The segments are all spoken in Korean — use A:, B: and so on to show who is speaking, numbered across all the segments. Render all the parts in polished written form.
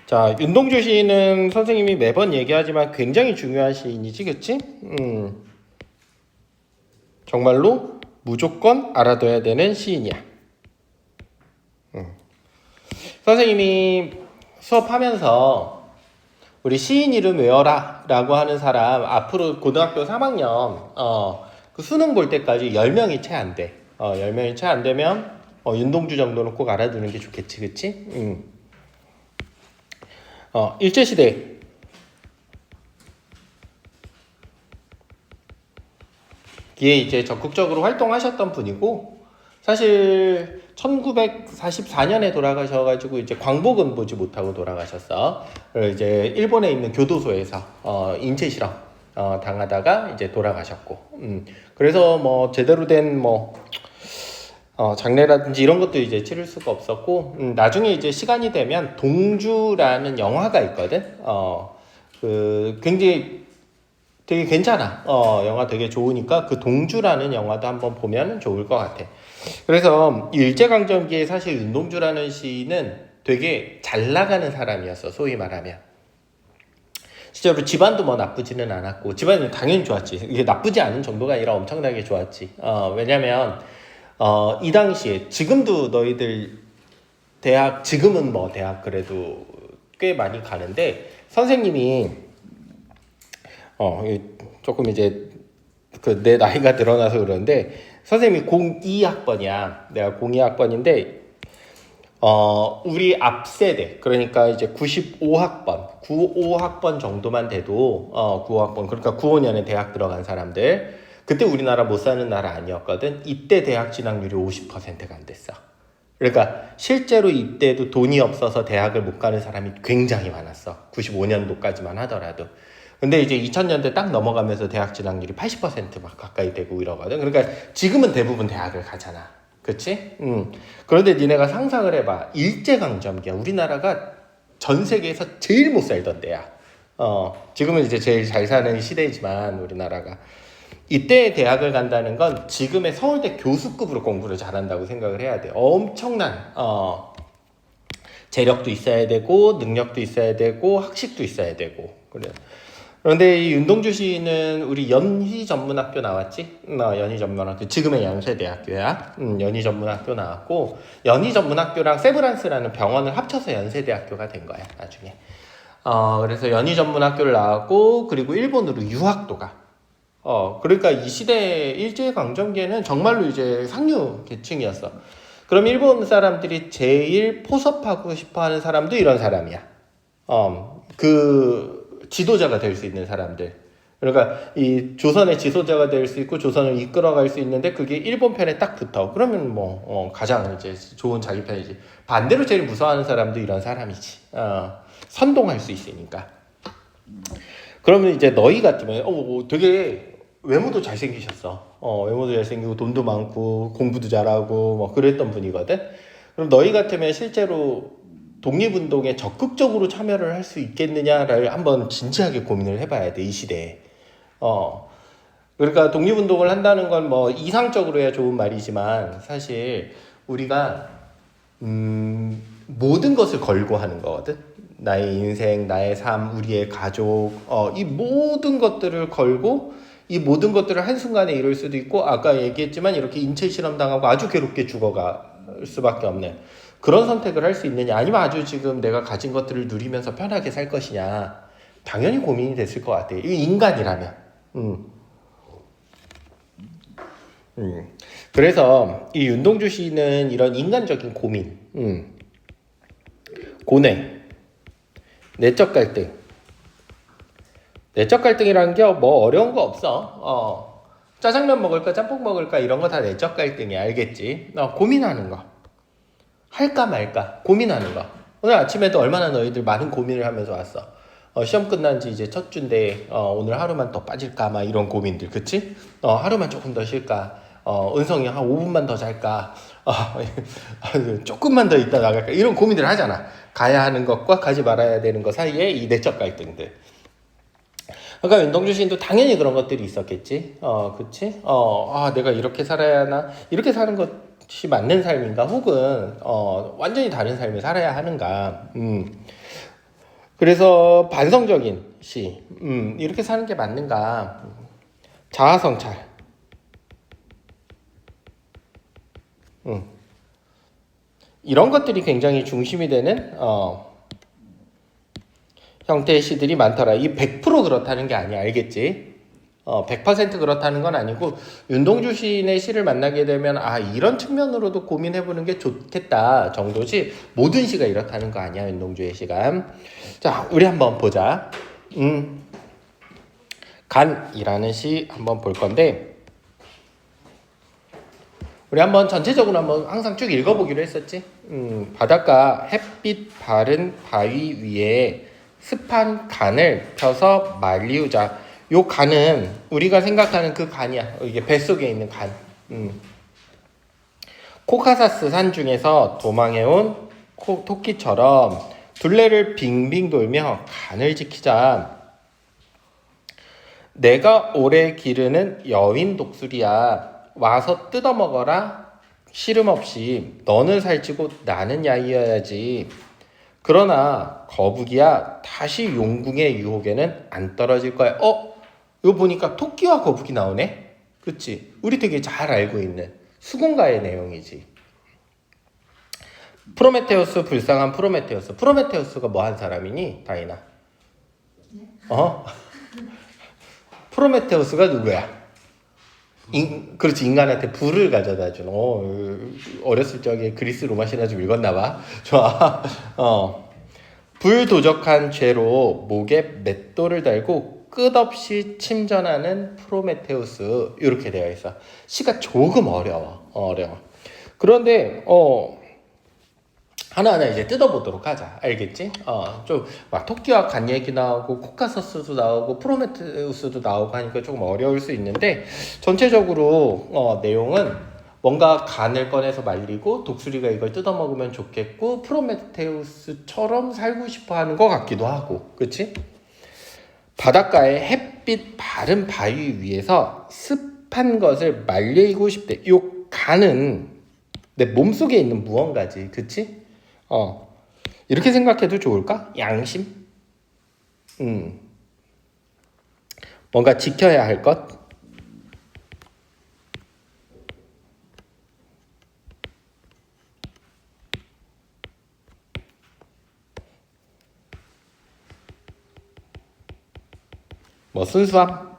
A: 자, 윤동주 시인은 선생님이 매번 얘기하지만 굉장히 중요한 시인이지, 그치? 정말로 무조건 알아둬야 되는 시인이야. 선생님이 수업하면서 우리 시인 이름 외워라 라고 하는 사람 앞으로 고등학교 3학년 그 수능 볼 때까지 10명이 채 안 돼. 10명이 채 안 되면 윤동주 정도는 꼭 알아두는 게 좋겠지, 그치? 일제시대 에 이제 적극적으로 활동하셨던 분이고, 사실 1944년에 돌아가셔가지고 이제 광복은 보지 못하고 돌아가셨어. 그리고 이제 일본에 있는 교도소에서 인체 실험 당하다가 이제 돌아가셨고, 그래서 뭐 제대로 된 장례라든지 이런 것도 이제 치를 수가 없었고, 나중에 이제 시간이 되면 동주라는 영화가 있거든. 그 굉장히 되게 괜찮아. 영화 되게 좋으니까 그 동주라는 영화도 한번 보면 좋을 것 같아. 그래서 일제강점기에 사실 윤동주라는 시인은 되게 잘 나가는 사람이었어. 소위 말하면. 실제로 집안도 뭐 나쁘지는 않았고, 집안은 당연히 좋았지. 이게 나쁘지 않은 정도가 아니라 엄청나게 좋았지. 왜냐면 이 당시에 지금도 너희들 대학, 지금은 뭐 대학 그래도 꽤 많이 가는데, 선생님이 조금 이제 그 내 나이가 드러나서 그러는데, 선생님이 02학번이야. 내가 02학번인데 우리 앞 세대, 그러니까 이제 95학번 정도만 돼도 95학번, 그러니까 95년에 대학 들어간 사람들, 그때 우리나라 못 사는 나라 아니었거든. 이때 대학 진학률이 50%가 안 됐어. 그러니까 실제로 이때도 돈이 없어서 대학을 못 가는 사람이 굉장히 많았어. 95년도까지만 하더라도. 근데 이제 2000년대 딱 넘어가면서 대학 진학률이 80%막 가까이 되고 이러거든. 그러니까 지금은 대부분 대학을 가잖아. 그치? 그런데 니네가 상상을 해봐. 일제강점기야. 우리나라가 전 세계에서 제일 못 살던 때야. 지금은 이제 제일 잘 사는 시대지만 우리나라가. 이때 대학을 간다는 건 지금의 서울대 교수급으로 공부를 잘한다고 생각을 해야 돼. 엄청난 재력도 있어야 되고 능력도 있어야 되고 학식도 있어야 되고. 그래. 그런데 이 윤동주 씨는 우리 연희전문학교 나왔지? 연희전문학교, 지금의 연세대학교야. 연희전문학교 나왔고, 연희전문학교랑 세브란스라는 병원을 합쳐서 연세대학교가 된 거야, 나중에. 그래서 연희전문학교를 나왔고, 그리고 일본으로 유학도 가. 그러니까 이 시대 일제강점기에는 정말로 이제 상류 계층이었어. 그럼 일본 사람들이 제일 포섭하고 싶어 하는 사람도 이런 사람이야. 그 지도자가 될 수 있는 사람들. 그러니까 이 조선의 지도자가 될 수 있고 조선을 이끌어갈 수 있는데 그게 일본 편에 딱 붙어. 그러면 가장 이제 좋은 자기 편이지. 반대로 제일 무서워하는 사람도 이런 사람이지. 선동할 수 있으니까. 그러면 이제 너희 같으면 되게 외모도 잘생기셨어. 외모도 잘생기고 돈도 많고 공부도 잘하고 뭐 그랬던 분이거든. 그럼 너희 같으면 실제로 독립운동에 적극적으로 참여를 할 수 있겠느냐를 한번 진지하게 고민을 해봐야 돼, 이 시대에. 그러니까 독립운동을 한다는 건 뭐 이상적으로 해야 좋은 말이지만 사실 우리가 모든 것을 걸고 하는 거거든. 나의 인생, 나의 삶, 우리의 가족, 이 모든 것들을 걸고 이 모든 것들을 한순간에 이룰 수도 있고, 아까 얘기했지만 이렇게 인체 실험 당하고 아주 괴롭게 죽어갈 수밖에 없는 그런 선택을 할 수 있느냐, 아니면 아주 지금 내가 가진 것들을 누리면서 편하게 살 것이냐, 당연히 고민이 됐을 것 같아요. 이 인간이라면. 그래서 이 윤동주 씨는 이런 인간적인 고민, 고뇌, 내적 갈등. 내적 갈등이라는 게 뭐 어려운 거 없어. 짜장면 먹을까 짬뽕 먹을까 이런 거 다 내적 갈등이야. 알겠지? 고민하는 거. 할까 말까 고민하는 거. 오늘 아침에도 얼마나 너희들 많은 고민을 하면서 왔어. 시험 끝난 지 이제 첫 주인데 오늘 하루만 더 빠질까 막 이런 고민들. 그치? 하루만 조금 더 쉴까, 은성이 한 5분만 더 잘까, 조금만 더 있다 나갈까, 이런 고민들 하잖아. 가야 하는 것과 가지 말아야 되는 것 사이에 이 내적 갈등들. 그러니까 윤동주 시인도 당연히 그런 것들이 있었겠지. 그치? 내가 이렇게 살아야 하나? 이렇게 사는 것이 맞는 삶인가? 혹은 완전히 다른 삶을 살아야 하는가? 그래서 반성적인 시, 이렇게 사는 게 맞는가? 자아성찰, 이런 것들이 굉장히 중심이 되는 형태의 시들이 많더라. 이 100% 그렇다는 게 아니야, 알겠지? 100% 그렇다는 건 아니고 윤동주 시인의 시를 만나게 되면 이런 측면으로도 고민해보는 게 좋겠다 정도지 모든 시가 이렇다는 거 아니야, 윤동주의 시가. 자, 우리 한번 보자. 간이라는 시 한번 볼 건데 우리 한번 전체적으로 한번 항상 쭉 읽어보기로 했었지. 바닷가 햇빛 바른 바위 위에 습한 간을 펴서 말리우자. 요 간은 우리가 생각하는 그 간이야. 이게 뱃속에 있는 간. 코카사스 산 중에서 도망해온 토끼처럼 둘레를 빙빙 돌며 간을 지키자. 내가 오래 기르는 여윈 독수리야. 와서 뜯어먹어라. 씨름 없이 너는 살찌고 나는 야이어야지. 그러나 거북이야 다시 용궁의 유혹에는 안 떨어질 거야. 이거 보니까 토끼와 거북이 나오네? 그치? 우리 되게 잘 알고 있는 수군가의 내용이지. 프로메테우스, 불쌍한 프로메테우스. 프로메테우스가 뭐 한 사람이니, 다이나? 프로메테우스가 누구야? 그렇지, 인간한테 불을 가져다 준. 어렸을 적에 그리스 로마 신화 좀 읽었나 봐. 좋아. 불도적한 죄로 목에 맷돌을 달고 끝없이 침전하는 프로메테우스, 이렇게 되어 있어. 시가 조금 어려워. 그런데 하나하나 이제 뜯어보도록 하자. 알겠지? 좀 막 토끼와 간 얘기 나오고 코카서스도 나오고 프로메테우스도 나오고 하니까 조금 어려울 수 있는데 전체적으로 내용은 뭔가 간을 꺼내서 말리고 독수리가 이걸 뜯어먹으면 좋겠고 프로메테우스처럼 살고 싶어 하는 것 같기도 하고, 그치? 바닷가에 햇빛 바른 바위 위에서 습한 것을 말리고 싶대. 요 간은 내 몸속에 있는 무언가지, 그치? 이렇게 생각해도 좋을까? 양심? 뭔가 지켜야 할 것? 뭐 순수함?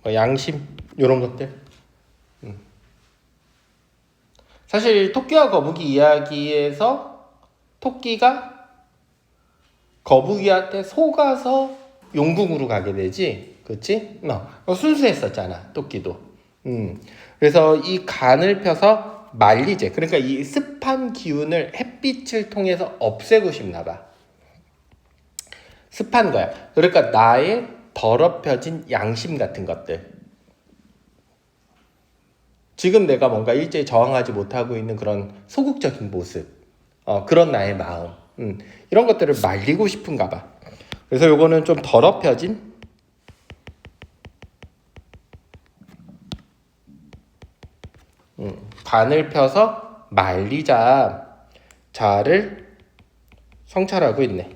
A: 뭐 양심? 이런 것들? 사실 토끼와 거북이 이야기에서 토끼가 거북이한테 속아서 용궁으로 가게 되지, 그렇지? 순수했었잖아, 토끼도. 그래서 이 간을 펴서 말리제. 그러니까 이 습한 기운을 햇빛을 통해서 없애고 싶나 봐. 습한 거야. 그러니까 나의 더럽혀진 양심 같은 것들. 지금 내가 뭔가 일제히 저항하지 못하고 있는 그런 소극적인 모습, 그런 나의 마음, 이런 것들을 말리고 싶은가 봐. 그래서 요거는 좀 더럽혀진 간을 펴서 말리자. 자를 성찰하고 있네.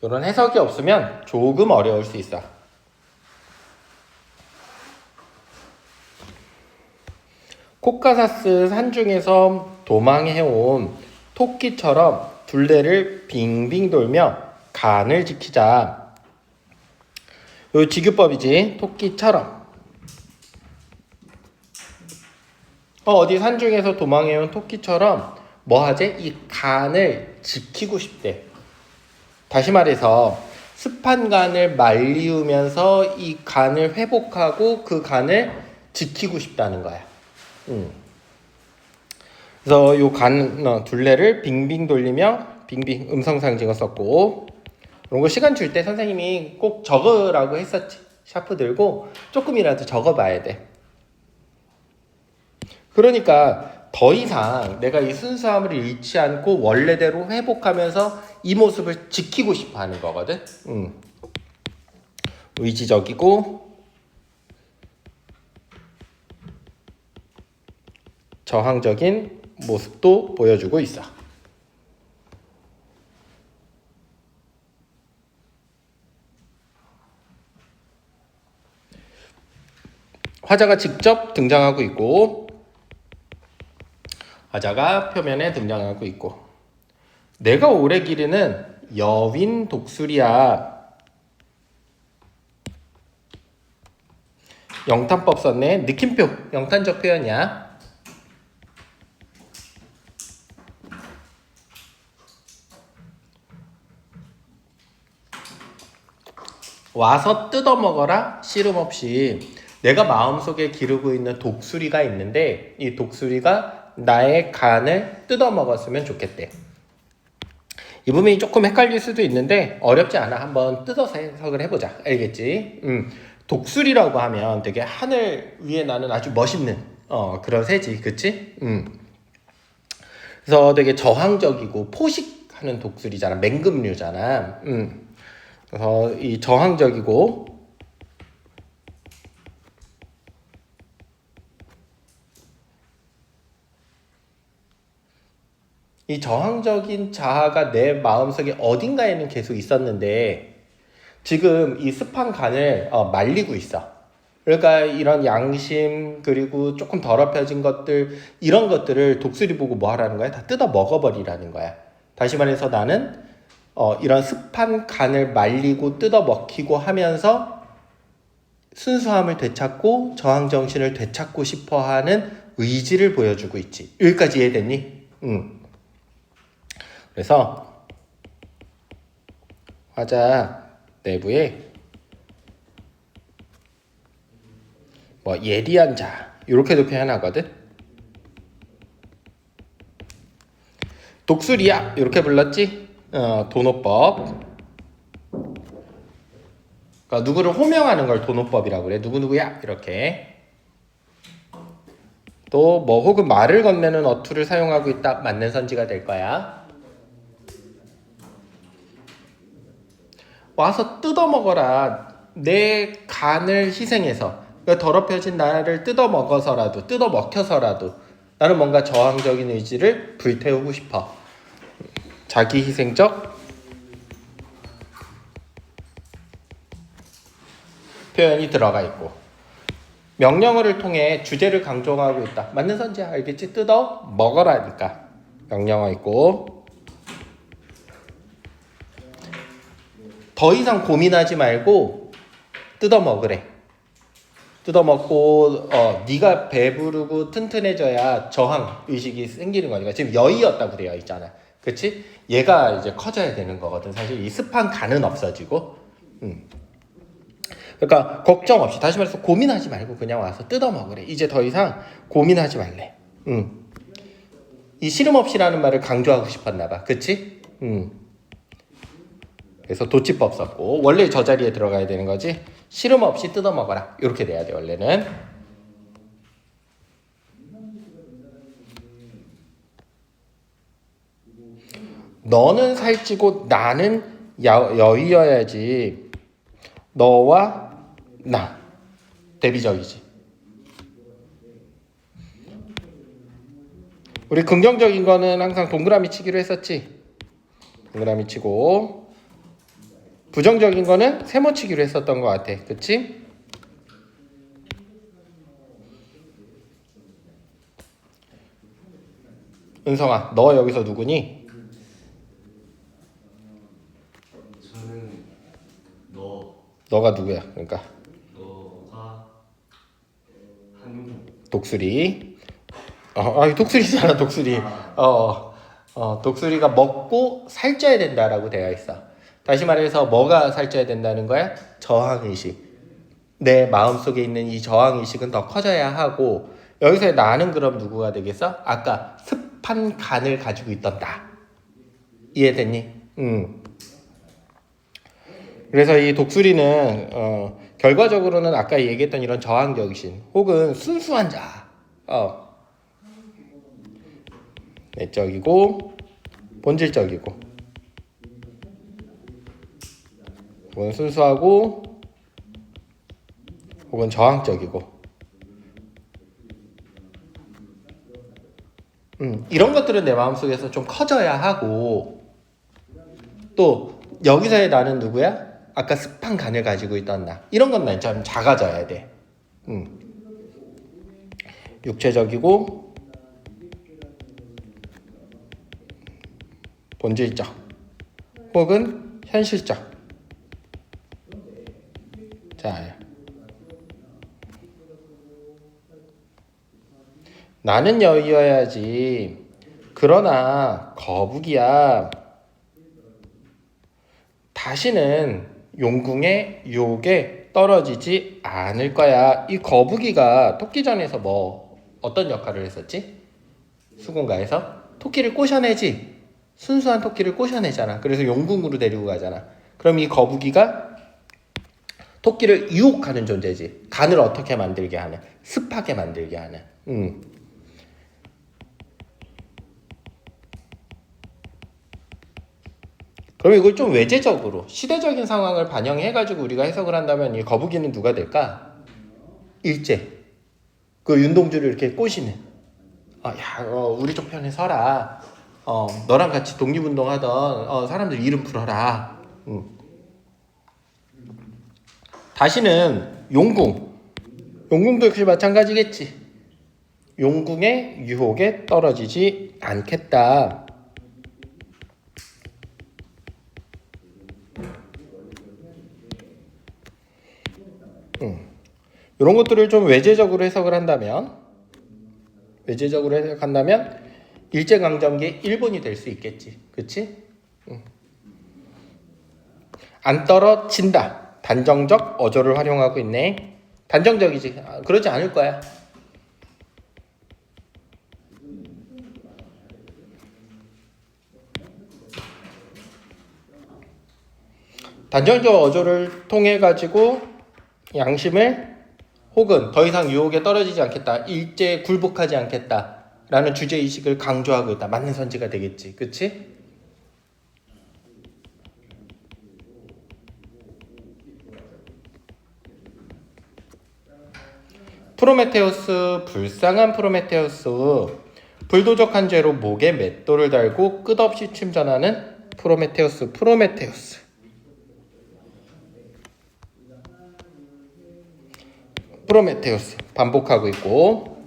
A: 이런 해석이 없으면 조금 어려울 수 있어. 코카사스 산중에서 도망해온 토끼처럼 둘레를 빙빙 돌며 간을 지키자. 요 지규법이지. 토끼처럼. 어디 산중에서 도망해온 토끼처럼 뭐 하지? 이 간을 지키고 싶대. 다시 말해서 습한 간을 말리우면서 이 간을 회복하고 그 간을 지키고 싶다는 거야. 그래서 요 간 둘레를 빙빙 돌리며 빙빙 음성상징어 썼고, 이런 거 시간 줄 때 선생님이 꼭 적으라고 했었지. 샤프 들고 조금이라도 적어봐야 돼. 그러니까 더 이상 내가 이 순수함을 잃지 않고 원래대로 회복하면서 이 모습을 지키고 싶어 하는 거거든. 의지적이고 저항적인 모습도 보여주고 있어. 화자가 직접 등장하고 있고, 화자가 표면에 등장하고 있고, 내가 오래 기르는 여윈 독수리야. 영탄법 썼네. 느낌표, 영탄적 표현이야. 와서 뜯어먹어라. 씨름 없이. 내가 마음속에 기르고 있는 독수리가 있는데 이 독수리가 나의 간을 뜯어먹었으면 좋겠대. 이 부분이 조금 헷갈릴 수도 있는데 어렵지 않아. 한번 뜯어서 해석을 해보자. 알겠지? 독수리라고 하면 되게 하늘 위에 나는 아주 멋있는 그런 새지. 그치? 그래서 되게 저항적이고 포식하는 독수리잖아. 맹금류잖아. 그래서 이 저항적이고 이 저항적인 자아가 내 마음속에 어딘가에는 계속 있었는데 지금 이 습한 간을 말리고 있어. 그러니까 이런 양심 그리고 조금 더럽혀진 것들 이런 것들을 독수리 보고 뭐 하라는 거야? 다 뜯어 먹어버리라는 거야. 다시 말해서 나는 이런 습한 간을 말리고 뜯어 먹히고 하면서 순수함을 되찾고 저항정신을 되찾고 싶어하는 의지를 보여주고 있지. 여기까지 이해됐니? 그래서 화자 내부에 뭐 예리한 자 이렇게도 표현하거든. 독수리야 이렇게 불렀지. 도노법. 그러니까 누구를 호명하는 걸 도노법이라고 그래. 누구누구야 이렇게. 또 뭐 혹은 말을 건네는 어투를 사용하고 있다. 맞는 선지가 될 거야. 와서 뜯어먹어라. 내 간을 희생해서 더럽혀진 나를 뜯어먹어서라도 뜯어먹혀서라도 나는 뭔가 저항적인 의지를 불태우고 싶어. 자기 희생적 표현이 들어가 있고 명령어를 통해 주제를 강조하고 있다. 맞는 선지야. 알겠지? 뜯어 먹어라니까. 명령어 있고 더 이상 고민하지 말고 뜯어 먹으래. 뜯어 먹고 네가 배부르고 튼튼해져야 저항 의식이 생기는 거니까. 지금 여의였다고 되어 있잖아. 그렇지? 얘가 이제 커져야 되는 거거든. 사실 이 습한 간은 없어지고. 그러니까 걱정 없이 다시 말해서 고민하지 말고 그냥 와서 뜯어 먹으래. 이제 더 이상 고민하지 말래. 이 씨름 없이라는 말을 강조하고 싶었나 봐. 그렇지? 그래서 도치법 썼고 원래 저 자리에 들어가야 되는 거지. 씨름 없이 뜯어 먹어라. 이렇게 돼야 돼 원래는. 너는 살찌고 나는 여의어야지. 너와 나 대비적이지. 우리 긍정적인 거는 항상 동그라미 치기로 했었지. 동그라미 치고 부정적인 거는 세모치기로 했었던 것 같아. 그치? 은성아, 너 여기서 누구니?
B: 저는
A: 너가 누구야? 그러니까
B: 너가 한
A: 독수리. 독수리잖아, 독수리. 독수리가 먹고 살쪄야 된다라고 되어 있어. 다시 말해서 뭐가 살쪄야 된다는 거야? 저항의식. 내 마음속에 있는 이 저항의식은 더 커져야 하고 여기서 나는 그럼 누구가 되겠어? 아까 습한 간을 가지고 있던 나. 이해됐니? 그래서 이 독수리는 결과적으로는 아까 얘기했던 이런 저항정신 혹은 순수한 자. 내적이고 본질적이고 혹은 순수하고 혹은 저항적이고 이런 것들은 내 마음속에서 좀 커져야 하고 또 여기서의 나는 누구야? 아까 습한 간을 가지고 있던 나. 이런 것만 좀 작아져야 돼. 육체적이고 본질적 혹은 현실적. 자, 나는 여의어야지. 그러나 거북이야. 다시는 용궁의 유혹에 떨어지지 않을 거야. 이 거북이가 토끼전에서 뭐 어떤 역할을 했었지? 수군가에서 토끼를 꼬셔내지. 순수한 토끼를 꼬셔내잖아. 그래서 용궁으로 데리고 가잖아. 그럼 이 거북이가 토끼를 유혹하는 존재지. 간을 어떻게 만들게 하는, 습하게 만들게 하는. 그럼 이걸 좀 외제적으로 시대적인 상황을 반영해가지고 우리가 해석을 한다면 이 거북이는 누가 될까? 일제. 그 윤동주를 이렇게 꼬시는. 우리 쪽 편에 서라. 너랑 같이 독립운동하던 사람들 이름 풀어라. 다시는 용궁도 역시 마찬가지겠지. 용궁의 유혹에 떨어지지 않겠다. 이런 것들을 좀 외제적으로 해석을 한다면 일제강점기의 일본이 될 수 있겠지. 그치? 안 떨어진다. 단정적 어조를 활용하고 있네. 단정적이지. 그러지 않을 거야. 단정적 어조를 통해 가지고 양심을 혹은 더 이상 유혹에 떨어지지 않겠다. 일제에 굴복하지 않겠다. 라는 주제의식을 강조하고 있다. 맞는 선지가 되겠지. 그치? 프로메테우스, 불쌍한 프로메테우스. 불도적한 죄로 목에 맷돌을 달고 끝없이 침전하는 프로메테우스. 반복하고 있고,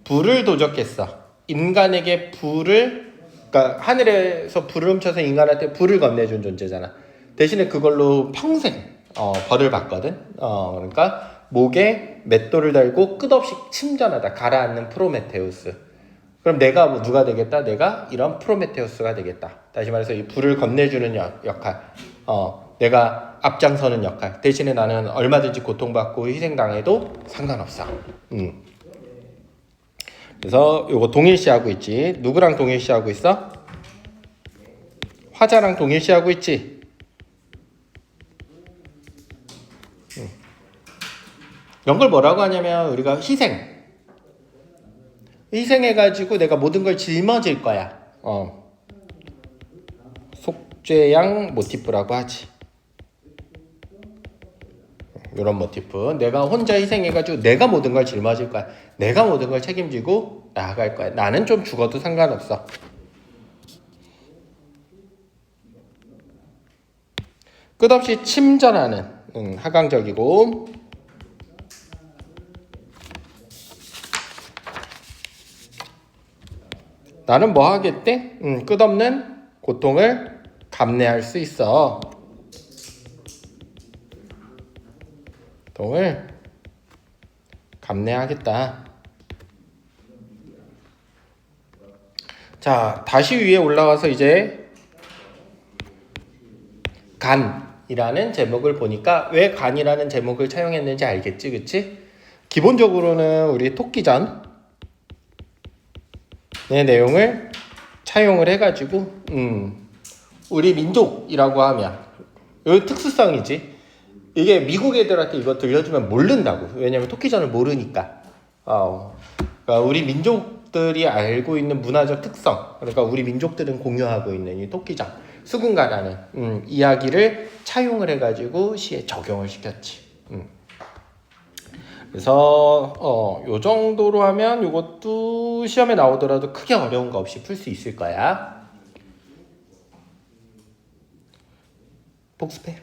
A: 불을 도적했어. 인간에게 그러니까 하늘에서 불을 훔쳐서 인간한테 불을 건네준 존재잖아. 대신에 그걸로 평생 벌을 받거든. 그러니까 목에 맷돌을 달고 끝없이 침전하다, 가라앉는 프로메테우스. 그럼 내가 누가 되겠다? 내가 이런 프로메테우스가 되겠다. 다시 말해서 이 불을 건네주는 역할, 내가 앞장서는 역할. 대신에 나는 얼마든지 고통받고 희생당해도 상관없어. 그래서 요거 동일시하고 있지. 누구랑 동일시하고 있어? 화자랑 동일시하고 있지. 이런 걸 뭐라고 하냐면 우리가 희생해가지고 내가 모든 걸 짊어질 거야. 속죄양 모티프라고 하지. 이런 모티프. 내가 혼자 희생해가지고 내가 모든 걸 짊어질 거야. 내가 모든 걸 책임지고 나아갈 거야. 나는 좀 죽어도 상관없어. 끝없이 침전하는, 하강적이고, 나는 뭐 하겠대? 끝없는 고통을 감내할 수 있어. 고통을 감내하겠다. 자, 다시 위에 올라와서 이제 간이라는 제목을 보니까 왜 간이라는 제목을 차용했는지 알겠지, 그치? 기본적으로는 우리 토끼전 의 내용을 차용을 해가지고 우리 민족이라고 하면 이 특수성이지. 이게 미국 애들한테 이거 들려주면 모른다고. 왜냐면 토끼전을 모르니까. 그러니까 우리 민족들이 알고 있는 문화적 특성, 그러니까 우리 민족들은 공유하고 있는 이 토끼전, 수군가라는 이야기를 차용을 해가지고 시에 적용을 시켰지. 그래서 요 정도로 하면 요것도 시험에 나오더라도 크게 어려운 거 없이 풀 수 있을 거야. 복습해.